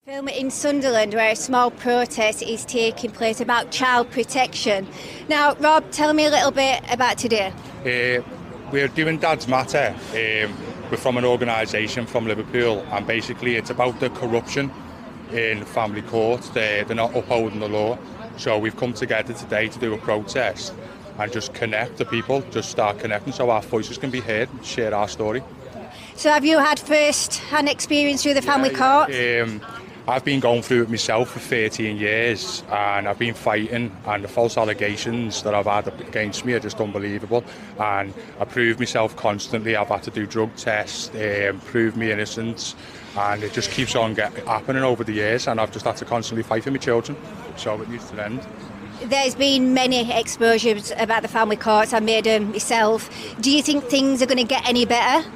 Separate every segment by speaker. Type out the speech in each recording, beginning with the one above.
Speaker 1: Film in Sunderland where a small protest is taking place about child protection. Now, Rob, tell me a little bit about today.
Speaker 2: We're doing DADS Matter. We're from an organisation from Liverpool, and basically it's about the corruption in family courts. They're not upholding the law. So we've come together today to do a protest and just connect the people, just start connecting so our voices can be heard and share our story.
Speaker 1: So have you had first-hand experience through the family court?
Speaker 2: I've been going through it myself for 13 years, and I've been fighting, and the false allegations that I've had against me are just unbelievable, and I prove myself constantly. I've had to do drug tests, prove me innocence, and it just keeps on happening over the years, and I've just had to constantly fight for my children, so it needs to end.
Speaker 1: There's been many exposures about the family courts. I made them myself. Do you think things are going to get any better?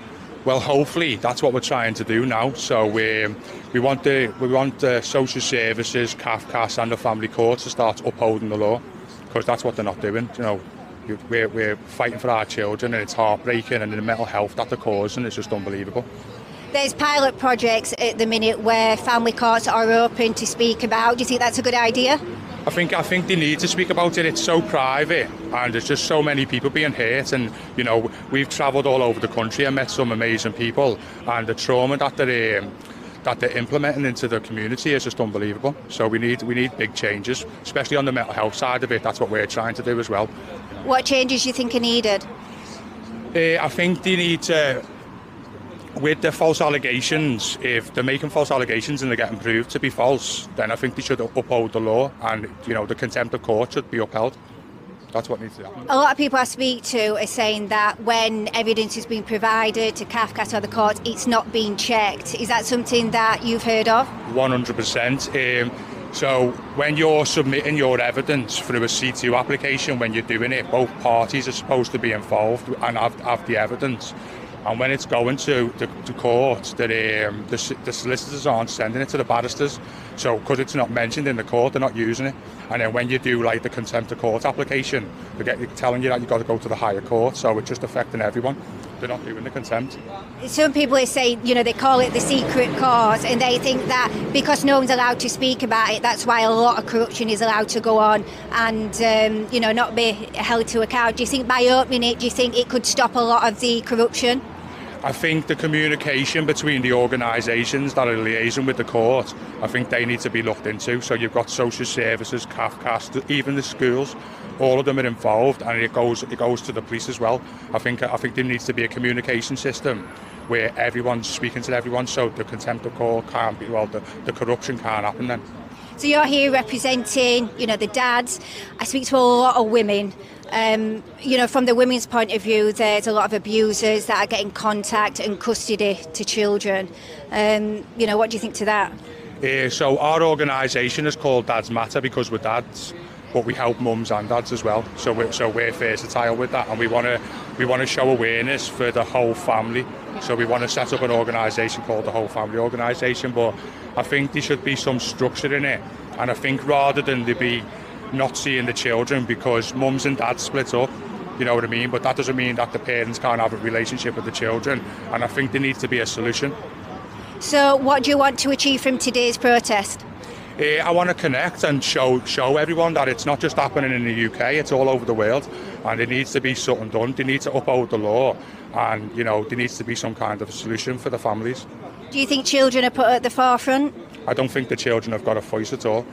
Speaker 2: Well, hopefully that's what we're trying to do now. So we want the social services, CAFCAS and the family courts to start upholding the law, because that's what they're not doing. You know, we're fighting for our children, and it's heartbreaking, and the mental health that they're causing is just unbelievable.
Speaker 1: There's pilot projects at the minute where family courts are open to speak about. Do you think that's a good idea?
Speaker 2: I think they need to speak about it. It's so private, and there's just so many people being hurt. And you know, we've travelled all over the country and met some amazing people, and the trauma that they're implementing into the community is just unbelievable. So we need big changes, especially on the mental health side of it. That's what we're trying to do as well.
Speaker 1: What changes do you think are needed?
Speaker 2: I think they need to. With the false allegations, if they're making false allegations and they're getting proved to be false, then I think they should uphold the law, and you know, the contempt of court should be upheld. That's what needs to happen. A
Speaker 1: lot of people I speak to are saying that when evidence is being provided to CAFCAS or the court, it's not being checked. Is that something that you've heard of?
Speaker 2: 100%. So when you're submitting your evidence through a C2 application, when you're doing it, both parties are supposed to be involved and have the evidence. And when it's going to court, the solicitors aren't sending it to the barristers. So because it's not mentioned in the court, they're not using it. And then when you do like the contempt of court application, they're telling you that you've got to go to the higher court. So it's just affecting everyone. They're not doing the contempt.
Speaker 1: Some people are saying, you know, they call it the secret cause, and they think that because no one's allowed to speak about it, that's why a lot of corruption is allowed to go on and, you know, not be held to account. Do you think by opening it, do you think it could stop a lot of the corruption?
Speaker 2: I think the communication between the organisations that are liaising with the court, I think they need to be looked into. So you've got social services, CAFCAS, even the schools, all of them are involved, and it goes to the police as well. I think there needs to be a communication system where everyone's speaking to everyone, so the contempt of court can't be, well, the corruption can't happen then.
Speaker 1: So you're here representing, you know, the dads. I speak to a lot of women. You know, from the women's point of view, there's a lot of abusers that are getting contact and custody to children. You know, what do you think to that?
Speaker 2: So our organisation is called DADS Matter because we're dads, but we help mums and dads as well. So we're versatile with that, and we want to show awareness for the whole family. So we want to set up an organisation called the Whole Family Organisation, but I think there should be some structure in it. And I think rather than there be not seeing the children, because mums and dads split up, you know what I mean? But that doesn't mean that the parents can't have a relationship with the children, and I think there needs to be a solution.
Speaker 1: So what do you want to achieve from today's protest?
Speaker 2: I want to connect and show everyone that it's not just happening in the UK, it's all over the world, and there needs to be something done. They need to uphold the law, and you know, there needs to be some kind of a solution for the families.
Speaker 1: Do you think children are put at the forefront?
Speaker 2: I don't think the children have got a voice at all.